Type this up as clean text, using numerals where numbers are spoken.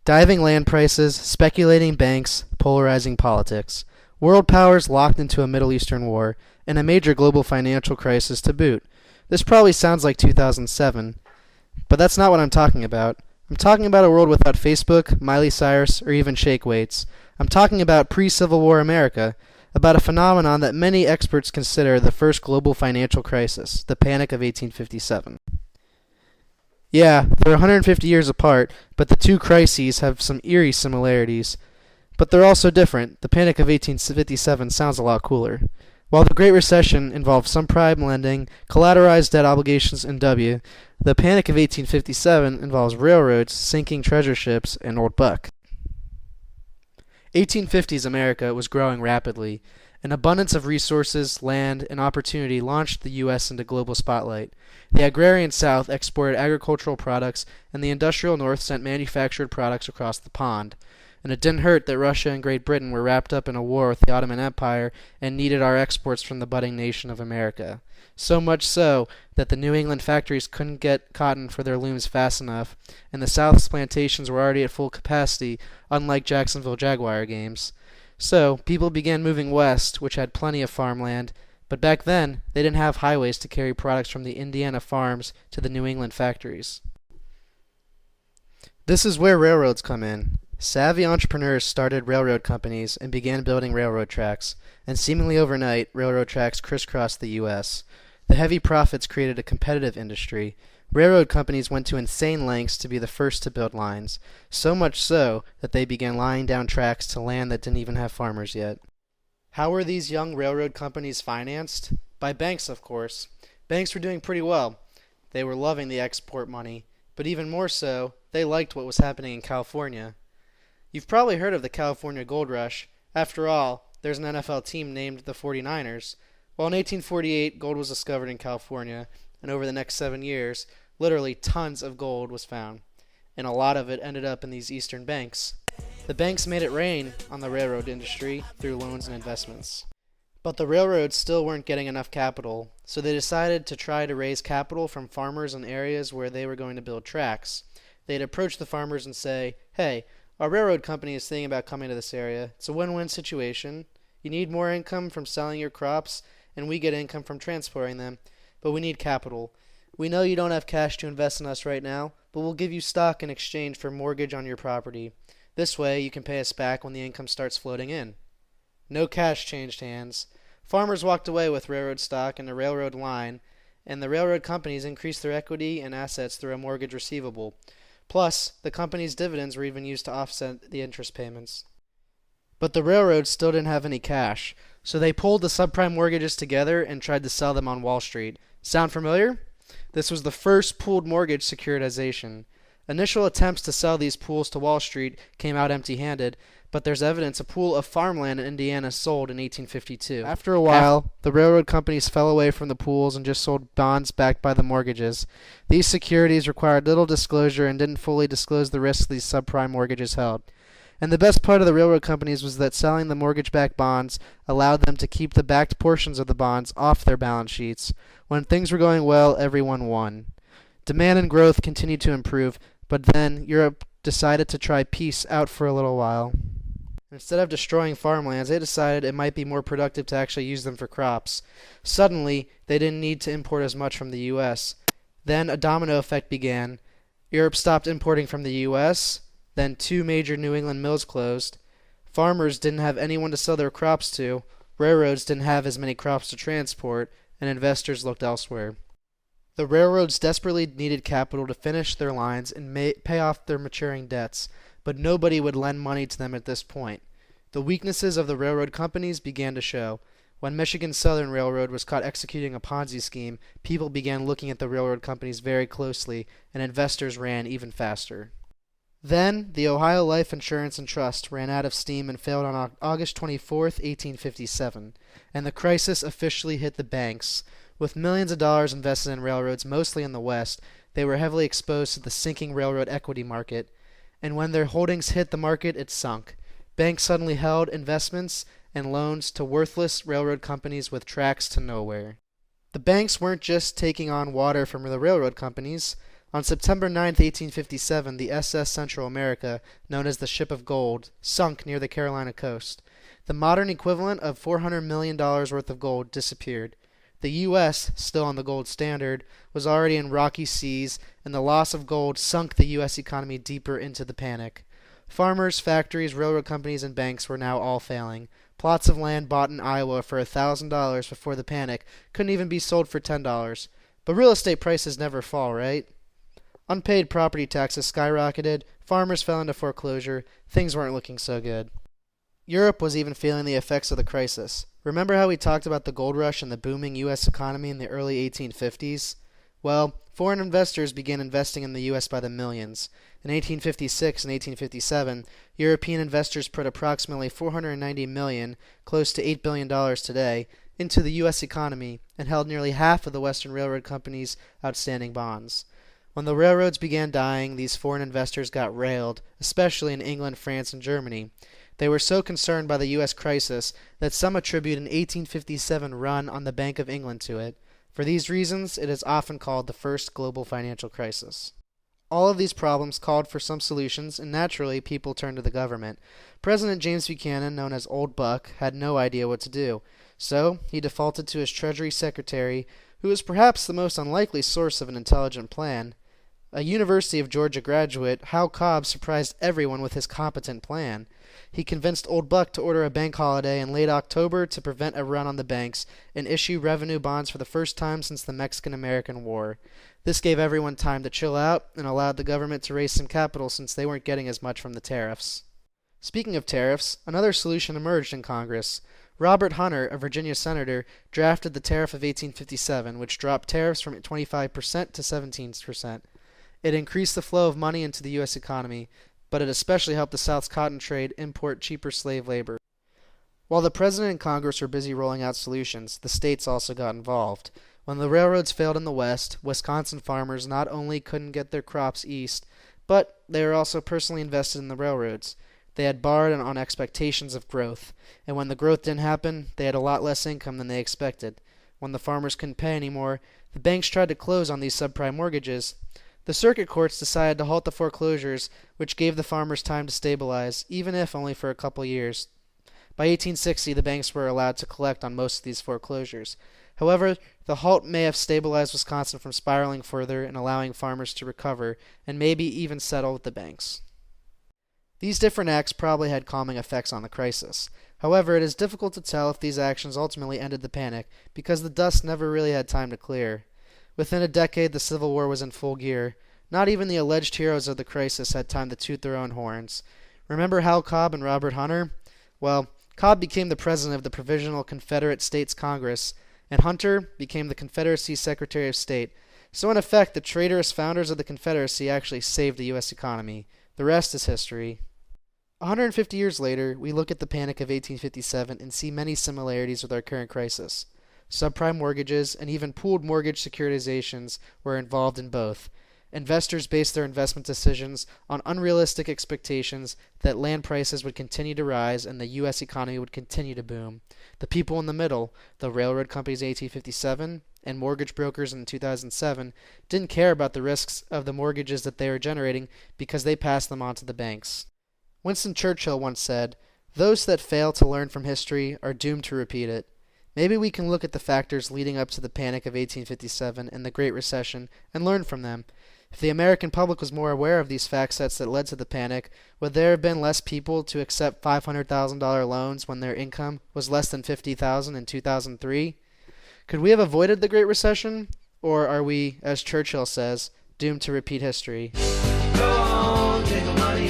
Diving land prices, speculating banks, polarizing politics. World powers locked into a Middle Eastern war, and a major global financial crisis to boot. This probably sounds like 2007, but that's not what I'm talking about. I'm talking about a world without Facebook, Miley Cyrus, or even shake weights. I'm talking about pre-Civil War America, about a phenomenon that many experts consider the first global financial crisis, the Panic of 1857. Yeah, they're 150 years apart, but the two crises have some eerie similarities. But they're also different. The Panic of 1857 sounds a lot cooler. While the Great Recession involved subprime lending, collateralized debt obligations, and the Panic of 1857 involves railroads, sinking treasure ships, and old buck. 1850s America was growing rapidly. An abundance of resources, land, and opportunity launched the U.S. into global spotlight. The agrarian South exported agricultural products, and the industrial North sent manufactured products across the pond. And it didn't hurt that Russia and Great Britain were wrapped up in a war with the Ottoman Empire and needed our exports from the budding nation of America. So much so that the New England factories couldn't get cotton for their looms fast enough, and the South's plantations were already at full capacity, unlike Jacksonville Jaguar games. So people began moving west, which had plenty of farmland, but back then they didn't have highways to carry products from the Indiana farms to the New England factories. This is where railroads come in. Savvy entrepreneurs started railroad companies and began building railroad tracks, and seemingly overnight, railroad tracks crisscrossed the U.S. The heavy profits created a competitive industry. Railroad companies went to insane lengths to be the first to build lines, so much so that they began laying down tracks to land that didn't even have farmers yet. How were these young railroad companies financed? By banks, of course. Banks were doing pretty well. They were loving the export money, but even more so, they liked what was happening in California. You've probably heard of the California Gold Rush. After all, there's an NFL team named the 49ers. Well, in 1848, gold was discovered in California, and over the next 7 years, literally tons of gold was found, and a lot of it ended up in these eastern banks. The banks made it rain on the railroad industry through loans and investments. But the railroads still weren't getting enough capital, so they decided to try to raise capital from farmers in areas where they were going to build tracks. They'd approach the farmers and say, "Hey, our railroad company is thinking about coming to this area. It's a win-win situation. You need more income from selling your crops, and we get income from transporting them, but we need capital. We know you don't have cash to invest in us right now, but we'll give you stock in exchange for mortgage on your property. This way you can pay us back when the income starts floating in." No cash changed hands. Farmers walked away with railroad stock and a railroad line, and the railroad companies increased their equity and assets through a mortgage receivable. Plus, the company's dividends were even used to offset the interest payments. But the railroads still didn't have any cash, so they pulled the subprime mortgages together and tried to sell them on Wall Street. Sound familiar? This was the first pooled mortgage securitization. Initial attempts to sell these pools to Wall Street came out empty-handed, but there's evidence a pool of farmland in Indiana sold in 1852. After a while, the railroad companies fell away from the pools and just sold bonds backed by the mortgages. These securities required little disclosure and didn't fully disclose the risks these subprime mortgages held. And the best part of the railroad companies was that selling the mortgage-backed bonds allowed them to keep the backed portions of the bonds off their balance sheets. When things were going well, everyone won. Demand and growth continued to improve, but then Europe decided to try peace out for a little while. Instead of destroying farmlands, they decided it might be more productive to actually use them for crops. Suddenly, they didn't need to import as much from the U.S. Then a domino effect began. Europe stopped importing from the U.S., then 2 major New England mills closed. Farmers didn't have anyone to sell their crops to, railroads didn't have as many crops to transport, and investors looked elsewhere. The railroads desperately needed capital to finish their lines and pay off their maturing debts, but nobody would lend money to them at this point. The weaknesses of the railroad companies began to show. When Michigan Southern Railroad was caught executing a Ponzi scheme, people began looking at the railroad companies very closely, and investors ran even faster. Then, the Ohio Life Insurance and Trust ran out of steam and failed on August 24, 1857, and the crisis officially hit the banks. With millions of dollars invested in railroads, mostly in the West, they were heavily exposed to the sinking railroad equity market, and when their holdings hit the market, it sunk. Banks suddenly held investments and loans to worthless railroad companies with tracks to nowhere. The banks weren't just taking on water from the railroad companies. On September 9, 1857, the SS Central America, known as the Ship of Gold, sunk near the Carolina coast. The modern equivalent of $400 million worth of gold disappeared. The U.S., still on the gold standard, was already in rocky seas, and the loss of gold sunk the U.S. economy deeper into the panic. Farmers, factories, railroad companies, and banks were now all failing. Plots of land bought in Iowa for $1,000 before the panic couldn't even be sold for $10. But real estate prices never fall, right? Unpaid property taxes skyrocketed, farmers fell into foreclosure, things weren't looking so good. Europe was even feeling the effects of the crisis. Remember how we talked about the gold rush and the booming U.S. economy in the early 1850s? Well, foreign investors began investing in the U.S. by the millions. In 1856 and 1857, European investors put approximately $490 million, close to $8 billion today, into the U.S. economy and held nearly half of the Western railroad companies' outstanding bonds. When the railroads began dying, these foreign investors got railed, especially in England, France, and Germany. They were so concerned by the U.S. crisis that some attribute an 1857 run on the Bank of England to it. For these reasons, it is often called the first global financial crisis. All of these problems called for some solutions, and naturally, people turned to the government. President James Buchanan, known as Old Buck, had no idea what to do, so he defaulted to his Treasury Secretary, who was perhaps the most unlikely source of an intelligent plan. A University of Georgia graduate, Hal Cobb surprised everyone with his competent plan. He convinced Old Buck to order a bank holiday in late October to prevent a run on the banks and issue revenue bonds for the first time since the Mexican-American War. This gave everyone time to chill out and allowed the government to raise some capital since they weren't getting as much from the tariffs. Speaking of tariffs, another solution emerged in Congress. Robert Hunter, a Virginia senator, drafted the Tariff of 1857, which dropped tariffs from 25% to 17%. It increased the flow of money into the U.S. economy, but it especially helped the South's cotton trade import cheaper slave labor. While the President and Congress were busy rolling out solutions, the states also got involved. When the railroads failed in the West, Wisconsin farmers not only couldn't get their crops east, but they were also personally invested in the railroads. They had borrowed on expectations of growth, and when the growth didn't happen, they had a lot less income than they expected. When the farmers couldn't pay anymore, the banks tried to close on these subprime mortgages. The circuit courts decided to halt the foreclosures, which gave the farmers time to stabilize, even if only for a couple years. By 1860, the banks were allowed to collect on most of these foreclosures. However, the halt may have stabilized Wisconsin from spiraling further and allowing farmers to recover and maybe even settle with the banks. These different acts probably had calming effects on the crisis. However, it is difficult to tell if these actions ultimately ended the panic because the dust never really had time to clear. Within a decade, the Civil War was in full gear. Not even the alleged heroes of the crisis had time to toot their own horns. Remember Hal Cobb and Robert Hunter? Well, Cobb became the president of the Provisional Confederate States Congress, and Hunter became the Confederacy's Secretary of State. So in effect, the traitorous founders of the Confederacy actually saved the U.S. economy. The rest is history. 150 years later, we look at the Panic of 1857 and see many similarities with our current crisis. Subprime mortgages and even pooled mortgage securitizations were involved in both. Investors based their investment decisions on unrealistic expectations that land prices would continue to rise and the U.S. economy would continue to boom. The people in the middle, the railroad companies in 1857 and mortgage brokers in 2007, didn't care about the risks of the mortgages that they were generating because they passed them on to the banks. Winston Churchill once said, "Those that fail to learn from history are doomed to repeat it." Maybe we can look at the factors leading up to the Panic of 1857 and the Great Recession and learn from them. If the American public was more aware of these fact sets that led to the panic, would there have been less people to accept $500,000 loans when their income was less than $50,000 in 2003? Could we have avoided the Great Recession? Or are we, as Churchill says, doomed to repeat history? Go on, take the money